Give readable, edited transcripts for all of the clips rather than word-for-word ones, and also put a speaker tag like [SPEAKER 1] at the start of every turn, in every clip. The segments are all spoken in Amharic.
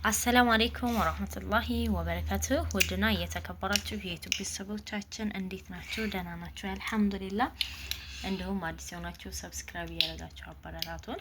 [SPEAKER 1] አሰላሙ አለይኩም ወራህመቱላሂ ወበረካቱሁ። ውድና እየተከበራችሁ የዩቲዩብ ቤተሰቦቻችን እንዴት ናችሁ? ደህና ናችሁ? አልሐምዱሊላህ። እንዲሁም አዲስ የሆናችሁ ሰብስክራይብ እያደረጋችሁ አበረታቱን።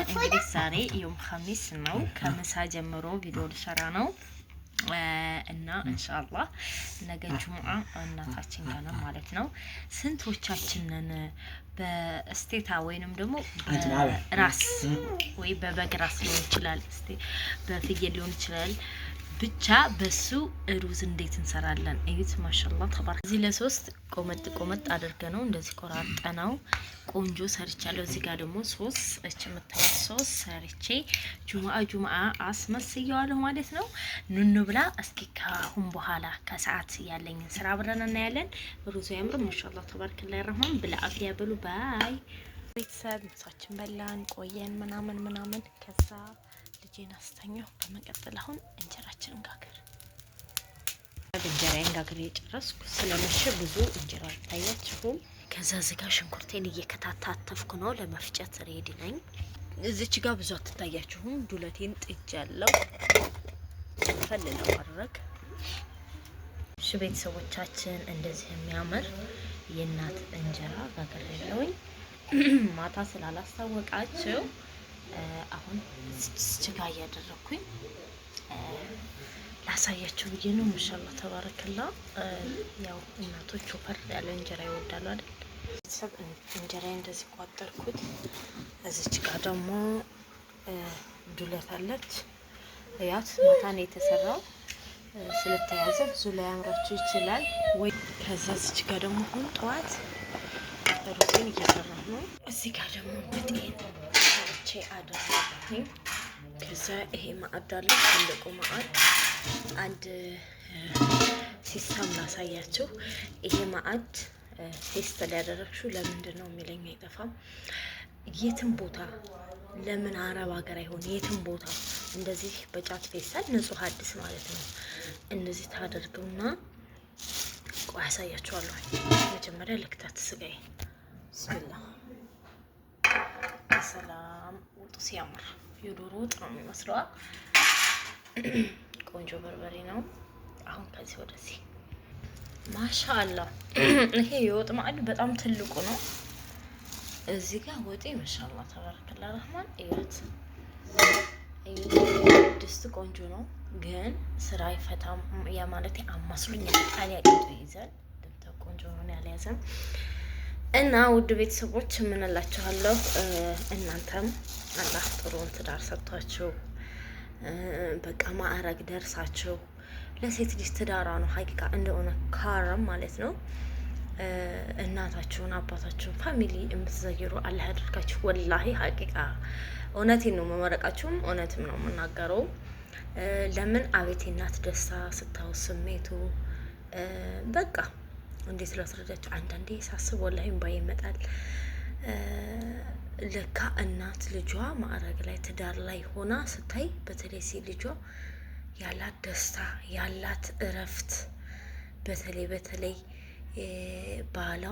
[SPEAKER 1] እንግዲህ ዛሬ ዮም ኸሚስ ነው። ከምሳ ጀምሮ ቪዲዮ ልሰራ ነው እና ኢንሻአላህ ነገ ጁምዓ እናታችን ጋር ነው ማለት ነው። ስንቶቻችንን በስቴታ ወይንም ደግሞ በራስ ወይ በበግ ራስ ሊሆን ይችላል፣ በፍየል ሊሆን ይችላል። ብቻ በሱ ሩዝ እንዴት እንሰራለን እዩት። ማሻአላህ ተባረክ። እዚህ ለሶስት ቆመጥ አድርገ ነው እንደዚህ ቆራርጠ ነው ቆንጆ ሰርቻለሁ። እዚህ ጋር ደግሞ ሶስ የምታዩት ሶስ ሰርቼ ጁምዓ አስመስየዋለሁ ማለት ነው። ኑኑ ብላ እስኪ ካሁን በኋላ ከሰዓት ያለኝ ስራ ብለን እናያለን። ሩዙ ያምር ማሻአላህ ተባረክ ረህማን ብላ አፍያ ብሉ ባይ ቤተሰብ። ምሳችን በላን ቆየን ምናምን ከዛ ልጄን አስተኛው። በመቀጠል አሁን እንጀራችንን ጋገር። እንጀራዬን ጋግሬ የጨረስኩ ስለመሸ ብዙ እንጀራ አይታያችሁም። ከዛ ዝጋ ሽንኩርቴን እየከታተፍኩ ነው፣ ለመፍጨት ሬዲ ነኝ። እዚች ጋር ብዙ አትታያችሁም። ዱለቴን ጥጃለሁ ፈልለው ማድረግ። እሺ ቤተሰቦቻችን እንደዚህ የሚያምር የእናት እንጀራ ጋግሬያለሁኝ። ማታ ስላላስታወቃችሁ አሁን ስጋ እያደረኩኝ ላሳያችሁ ብዬ ነው። ማሻአላህ ተባረከላ። ያው እናቶች ወፈር ያለ እንጀራ ይወዳሉ አይደል? ቤተሰብ እንጀራዬ እንደዚህ ቋጠርኩት። እዚች ጋር ደግሞ ዱለት አለች። ያት ማታ ነው የተሰራው። ስለተያዘ ብዙ ላይ አምራችሁ ይችላል ወይ። ከዛ እዚች ጋር ደግሞ አሁን ጠዋት ሩዝን እየሰራሁ ነው። እዚህ ጋር ደግሞ ወጤን አደረኩኝ። ከዛ ይሄ ማዕድ አለ፣ ትልቁ ማዕድ። አንድ ሲስተም ላሳያችሁ። ይሄ ማዕድ ቴስት ሊያደረግሽው ለምንድን ነው የሚለኝ አይጠፋም። የትም ቦታ ለምን አረብ ሀገር አይሆን የትም ቦታ እንደዚህ በጫት ፌስታል ንጹህ አዲስ ማለት ነው እንደዚህ ታደርገውና ቆይ ያሳያችኋለሁ። መጀመሪያ ልክታት ስጋዬ ብስሚላ ሰላም። ወጡ ሲያምር የዶሮ ወጥ ነው የሚመስለው። ቆንጆ በርበሬ ነው። አሁን ከዚህ ወደዚህ ማሻአላህ። ይሄ የወጥ ማዕድ በጣም ትልቁ ነው። እዚህ ጋር ወጤ ማሻአላህ ተባረከላ ረህማን። እዩት ድስት ቆንጆ ነው፣ ግን ስራ አይፈታም። ያ ማለት አማስሉኝ ታሊያ ቂጡ ይይዛል። ደምታ ቆንጆ ነው ያልያዘም። እና ውድ ቤተሰቦች ምን እላችኋለሁ፣ እናንተም አላህ ጥሩን ትዳር ሰጥቷችሁ በቃ ማዕረግ ደርሳችሁ ለሴት ልጅ ትዳሯ ነው ሀቂቃ እንደሆነ ካረም ማለት ነው። እናታችሁን አባታችሁን ፋሚሊ የምትዘይሩ አላህ ያደርጋችሁ። ወላሂ ሀቂቃ እውነቴን ነው መመረቃችሁም እውነትም ነው የምናገረው። ለምን አቤት እናት ደስታ ስታው ስሜቱ በቃ እንዴት ላስረዳችሁ። አንዳንዴ ሳስብ ወላሂ እምባዬ ይመጣል። ለካ እናት ልጇ ማዕረግ ላይ ትዳር ላይ ሆና ስታይ በተለይ ሴት ልጇ ያላት ደስታ ያላት እረፍት፣ በተለይ ባሏ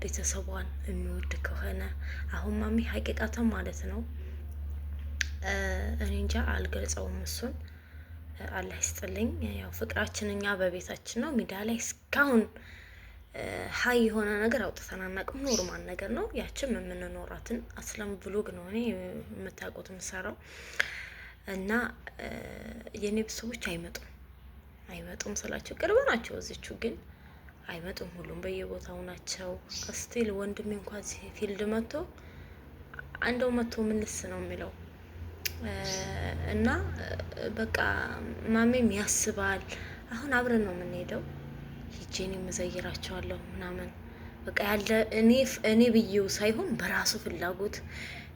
[SPEAKER 1] ቤተሰቧን የሚወድ ከሆነ አሁን ማሚ ሀቂቃተም ማለት ነው። እኔ እንጃ አልገልጸውም። እሱን አላህ ይስጥልኝ። ያው ፍቅራችን እኛ በቤታችን ነው። ሚዲያ ላይ እስካሁን ሀይ የሆነ ነገር አውጥተን አናውቅም። ኖርማል ነገር ነው። ያችም የምንኖራትን አስለም ብሎግ ነው እኔ የምታውቁት የምሰራው። እና የኔ ቤተሰቦች አይመጡም ስላቸው ቅርብ ናቸው። እዚቹ ግን አይመጡም። ሁሉም በየቦታው ናቸው። ስቲል ወንድሜ እንኳን እዚህ ፊልድ መጥቶ አንደው መጥቶ ምንስ ነው የሚለው እና በቃ ማሜም ያስባል። አሁን አብረን ነው የምንሄደው። ሂጄን የምዘይራቸዋለሁ ምናምን በቃ ያለ እኔ ብዬው ሳይሆን በራሱ ፍላጎት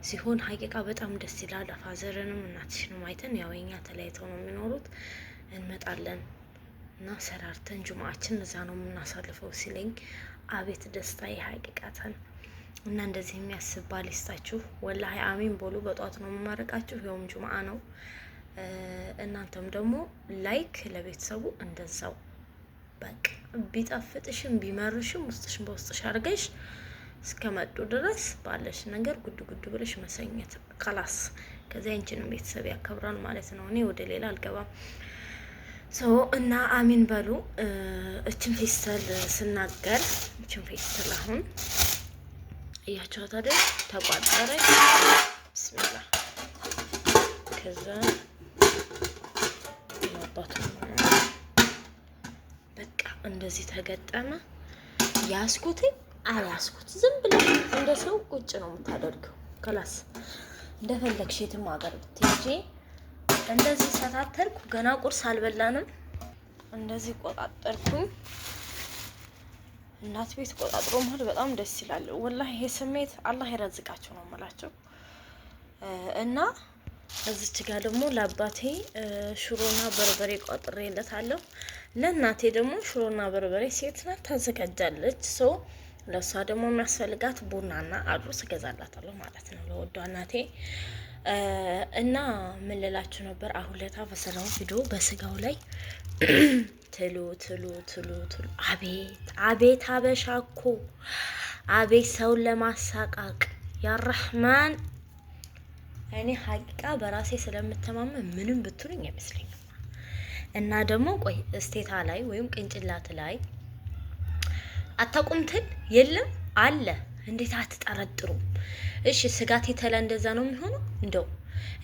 [SPEAKER 1] ሲሆን ሀቂቃ በጣም ደስ ይላል። ፋዘርንም እናትሽንም አይተን ያው የኛ ተለያይተው ነው የሚኖሩት እንመጣለን እና ሰራርተን ጁምዓችን እዛ ነው የምናሳልፈው ሲለኝ አቤት ደስታ የሀቂቃተን። እና እንደዚህ የሚያስብ ባል ይስጣችሁ። ወላሂ አሚን ቦሉ። በጧት ነው የምመረቃችሁ። የውም ጁምዓ ነው። እናንተም ደግሞ ላይክ ለቤተሰቡ እንደዛው በቃ ቢጣፍጥሽም ቢመርሽም ውስጥሽም በውስጥሽ አድርገሽ እስከመጡ ድረስ ባለሽ ነገር ጉድ ብለሽ መሰኘት። ከላስ ከዚያ አንቺንም ቤተሰብ ያከብራል ማለት ነው። እኔ ወደ ሌላ አልገባም። እና አሚን በሉ። እችን ፌስተል ስናገር እችን ፌስተል አሁን እያቸዋት አይደል ተቋጠረች። ብስሚላ ከዛ ያባቱ በቃ እንደዚህ ተገጠመ። ያስኩት አላስኩት ዝም ብለሽ እንደ ሰው ቁጭ ነው የምታደርገው። ክላስ እንደፈለግሽ የትም ሀገር ብትሄጂ እንደዚህ ሰታተርኩ። ገና ቁርስ አልበላንም። እንደዚህ ቆጣጠርኩኝ። እናት ቤት ቆጣጥሮ መሄድ በጣም ደስ ይላል። ወላሂ ይሄ ስሜት አላህ ይረዝቃቸው ነው የምላቸው። እና እዚች ጋር ደግሞ ለአባቴ ሽሮና በርበሬ ቆጥሬለታለሁ። ለእናቴ ደግሞ ሽሮና በርበሬ ሴት ናት ታዘጋጃለች። ሰው ለእሷ ደግሞ የሚያስፈልጋት ቡናና አድሮ ስገዛላታለሁ ማለት ነው ለወዷ እናቴ። እና ምን ልላችሁ ነበር? አሁን ለታ በሰራው ቪዲዮ በስጋው ላይ ትሉ አቤት አበሻ እኮ አቤት ሰውን ለማሳቃቅ ያረህማን። እኔ ሀቂቃ በራሴ ስለምተማመን ምንም ብትሉኝ አይመስለኝም። እና ደግሞ ቆይ እስቴታ ላይ ወይም ቅንጭላት ላይ አታቁምትን የለም አለ። እንዴት አትጠረጥሩም? እሺ ስጋት የተለ እንደዛ ነው የሚሆነው። እንደው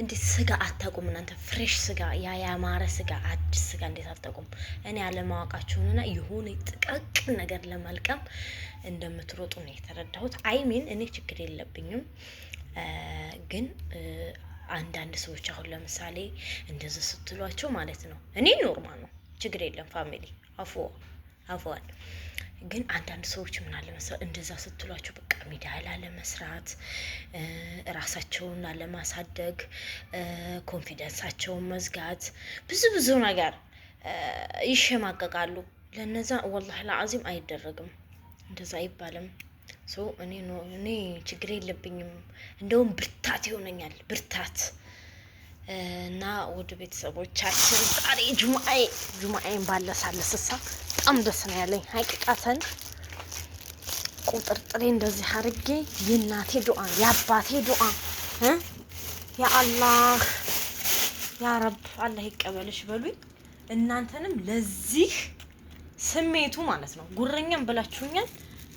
[SPEAKER 1] እንዴት ስጋ አታቁም እናንተ? ፍሬሽ ስጋ ያማረ ስጋ አዲስ ስጋ እንዴት አታቁም? እኔ አለማወቃችሁንና የሆነ ጥቃቅን ነገር ለማልቀም እንደምትሮጡ ነው የተረዳሁት። አይሚን እኔ ችግር የለብኝም፣ ግን አንዳንድ ሰዎች አሁን ለምሳሌ እንደዚህ ስትሏቸው ማለት ነው እኔ ኖርማል ነው ችግር የለም ፋሚሊ አፍዋን ግን አንዳንድ ሰዎች ምን አለ መሰለኝ እንደዛ ስትሏቸው በቃ ሚዲያ ላይ ለመስራት ራሳቸውን ለማሳደግ ኮንፊደንሳቸውን መዝጋት ብዙ ነገር ይሸማቀቃሉ። ለነዛ ወላሂ ለአዚም አይደረግም፣ እንደዛ አይባልም። እኔ ችግር የለብኝም፣ እንደውም ብርታት ይሆነኛል ብርታት። እና ወደ ቤተሰቦቻችን ዛሬ ጁማኤን ባለሳለስሳ በጣም ደስ ነው ያለኝ ሀቂቃተን። ቁጥርጥሬ እንደዚህ አድርጌ የእናቴ ዱዓ የአባቴ ዱዓ ያ አላህ ያ ረብ አላህ ይቀበልሽ በሉኝ። እናንተንም ለዚህ ስሜቱ ማለት ነው ጉረኛም ብላችሁኛል።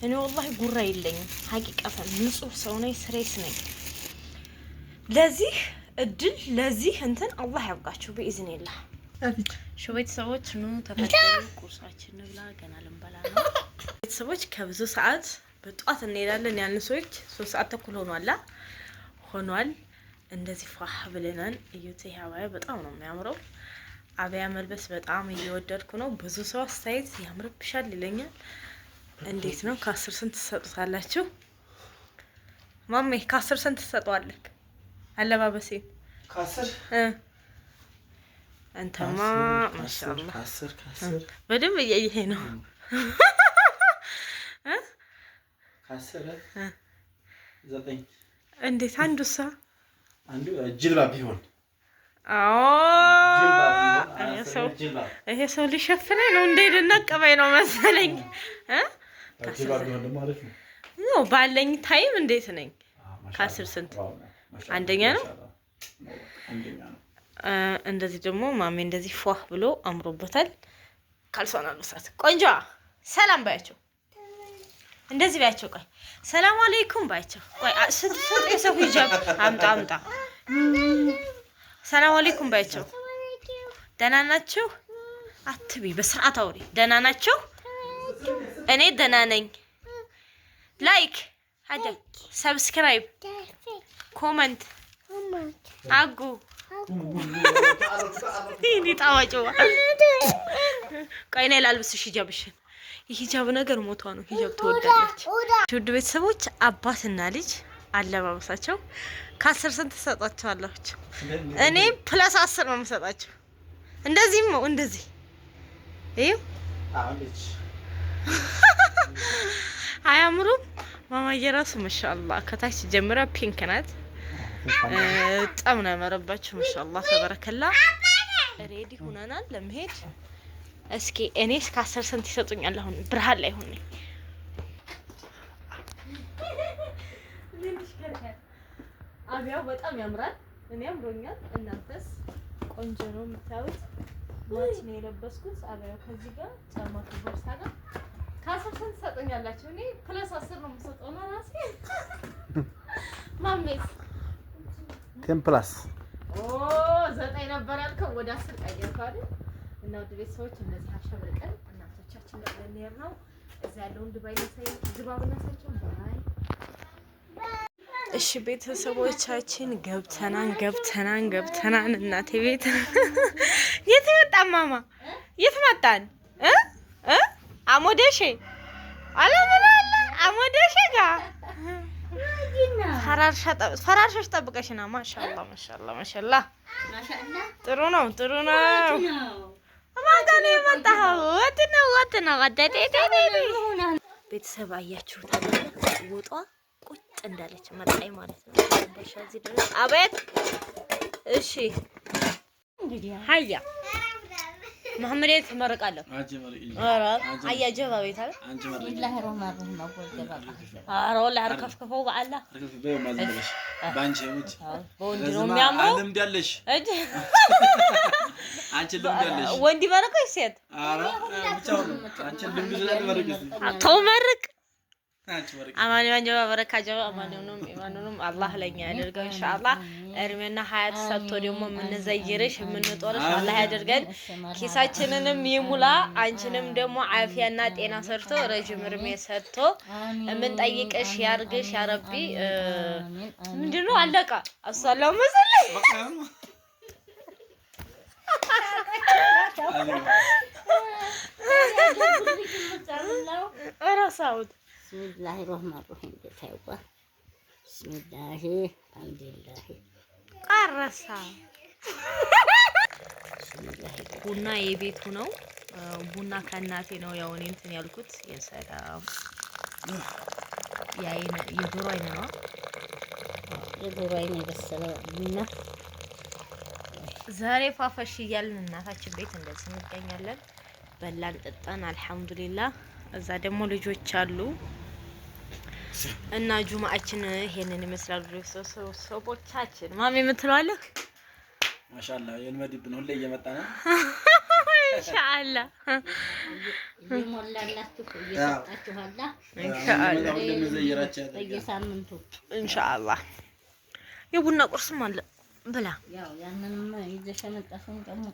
[SPEAKER 1] እኔ ወላሂ ጉራ የለኝም ሀቂቃተን ንጹህ ሰው ነኝ፣ ስሬስ ነኝ። ለዚህ እድል ለዚህ እንትን አላህ ያብቃችሁ በኢዝኒላህ። ሹ ቤተሰቦች ኑ ተፈጠሩ፣ ቁርሳችን እንብላ። ገና ልንበላ ነው ቤተሰቦች። ከብዙ ሰዓት በጧት እንሄዳለን ያልን ሰዎች 3 ሰዓት ተኩል ሆኗል። እንደዚህ ፋህ ብለናል። እዩት፣ ይሄ አባያ በጣም ነው የሚያምረው። አባያ መልበስ በጣም እየወደድኩ ነው። ብዙ ሰው አስተያየት ያምርብሻል ይለኛል። እንዴት ነው ከ10 ስንት ትሰጡታላችሁ? ማሜ ከ10 ስንት ትሰጠዋለህ? አለባበሴ ከ10 አንተማ ማሻአላህ ከ10 በደንብ እያየህ ነው። ከ10 9 እንዴት አንዱሳ አንዱ ጅልባብ ቢሆን ይሄ ሰው ሊሸፍነኝ ነው እንዴ? ልነቀበኝ ነው መሰለኝ። ጅልባብ ቢሆን ደግሞ አሪፍ ነው። ባለኝ ታይም እንዴት ነኝ? ከ10 ስንት አንደኛ ነው። እንደዚህ ደግሞ ማሜ እንደዚህ ፏህ ብሎ አምሮበታል። ካልሶና ለሳት ቆንጆ ሰላም ባያቸው፣ እንደዚህ ባያቸው። ቆይ ሰላም አለይኩም ባያቸው። ቆይ ስትፈጥ የሰው ሂጃብ አምጣ ሰላም አለይኩም ባያቸው። ደህና ናችሁ? አትቢ በስርዓት አውሪ። ደህና ናችሁ? እኔ ደህና ነኝ። ላይክ አደ ሰብስክራይብ ኮመንት አጉ ይሄ ጣዋጮ ቆይ ነይ ላልብስሽ ሂጃብሽን። የሂጃብ ነገር ሞቷ ነው። ሂጃብ ትወዳለች። ውድ ቤተሰቦች አባትና ልጅ አለባበሳቸው ከ10 ስንት ትሰጣቸዋላችሁ? እኔ ፕላስ 10 ነው የምሰጣቸው። እንደዚህም ነው እንደዚህ ይሄ አያምሩም? ማማዬ ራሱ ማሻአላህ ከታች ጀምራ ፒንክ ናት። በጣም ነው ያመረባችሁ ማሻአላህ ተበረከላ። ሬዲ ሆነናል ለመሄድ። እስኪ እኔ እስከ 10 ስንት ይሰጡኛል? አሁን ብርሃን ላይ ሆነ አብያው በጣም ያምራል። እኔ አምሮኛል። እናንተስ? ቆንጆ ነው የምታዩት። ማች ነው የለበስኩት። አበያው ከዚህ ጋር ጫማ ከቦርሳ ጋር ካሰፈን ትሰጡኛላችሁ። እኔ ፕለስ 10 ነው የምሰጠው ነው ራሴ። ማሜስ
[SPEAKER 2] 10 ፕላስ
[SPEAKER 1] 9 ነበር ያልከው ወደ 10 ቀየርከው አይደል? እና ወደ ቤተሰቦች እንደዚህ አሸብርቀን እናቶቻችን ጋር ልንሄድ ነው። እዛ ያለውን ድባብ እናሳያቸው። ባይ እሺ ቤተሰቦቻችን ገብተናን እናቴ ቤት የት መጣን? ማማ የት መጣን? አሞደሼ አለበላለ አሞደሼ ጋር ፈራርሻሽ ጠብቀሽና። ማሻአላ ጥሩ ነው። ማታ ነው የመጣኸው? ወጥ ነው ቤተሰብ አያችሁት? ወጧ ቁጭ እንዳለች መጣይ ማለት ነው። በሻዚ ድረስ አቤት። እሺ እንግዲህ ሀያ መሐመድ ተመረቃለሁ። ኧረ አያጀባ ቤት አለ ወላሂ ረህማን ኧረ ወላሂ አርከፍከፈው በአላ
[SPEAKER 3] ባንቺ ሙት
[SPEAKER 1] ወንድ ነው የሚያምረው።
[SPEAKER 3] ልምድ ያለሽ አንቺ ልምድ ያለሽ
[SPEAKER 1] ወንድ ይመረቀው ሴት?
[SPEAKER 3] ኧረ ብቻው አንቺ ልምድ ስለሌለ መረቀስ
[SPEAKER 1] ተመረቅ አማን ወንጀባ በረካ ጀባ አማኑንም አላህ ለኛ ያደርገው ኢንሻአላህ። እርሜና ሀያት ሰጥቶ ደግሞ የምንዘይርሽ የምንጦርሽ አላህ ያደርገን። ኪሳችንንም ይሙላ። አንቺንም ደግሞ አፊያና ጤና ሰርቶ ረጅም እርሜ ሰጥቶ የምንጠይቅሽ ያርግሽ ያ ረቢ። ምንድነው አለቃ አሰላሙ አለይኩም አራሳውት
[SPEAKER 4] ብስሚላሂ ረህማን ረሂም ታይዋ ብስሚላሂ አልሐምዱሊላህ
[SPEAKER 1] ቀረሳ ቡና የቤቱ ነው። ቡና ከእናቴ ነው ያው እኔ እንትን ያልኩት የሰላም ያይነ የዶሮ አይነ ነው።
[SPEAKER 4] የዶሮ አይነ የበሰለ ቡና
[SPEAKER 1] ዛሬ ፋፈሽ እያልን እናታችን ቤት እንደዚህ እንገኛለን። በላን ጠጣን አልሐምዱሊላህ። እዛ ደግሞ ልጆች አሉ እና ጁማአችን ይሄንን ይመስላል። ቤተሰቦቻችን ማሚ የምትለዋለህ
[SPEAKER 3] ማሻአላ የልመድብን ሁሌ እየመጣ ነው።
[SPEAKER 1] ኢንሻአላህ
[SPEAKER 4] ይሞላላችሁ እየሰጣችኋላ
[SPEAKER 1] ኢንሻአላህ
[SPEAKER 4] በየሳምንቱ
[SPEAKER 1] ኢንሻአላህ። የቡና ቁርስም አለ ብላ
[SPEAKER 4] ያው ያንንም ይዘሽ መጣፈን ደግሞ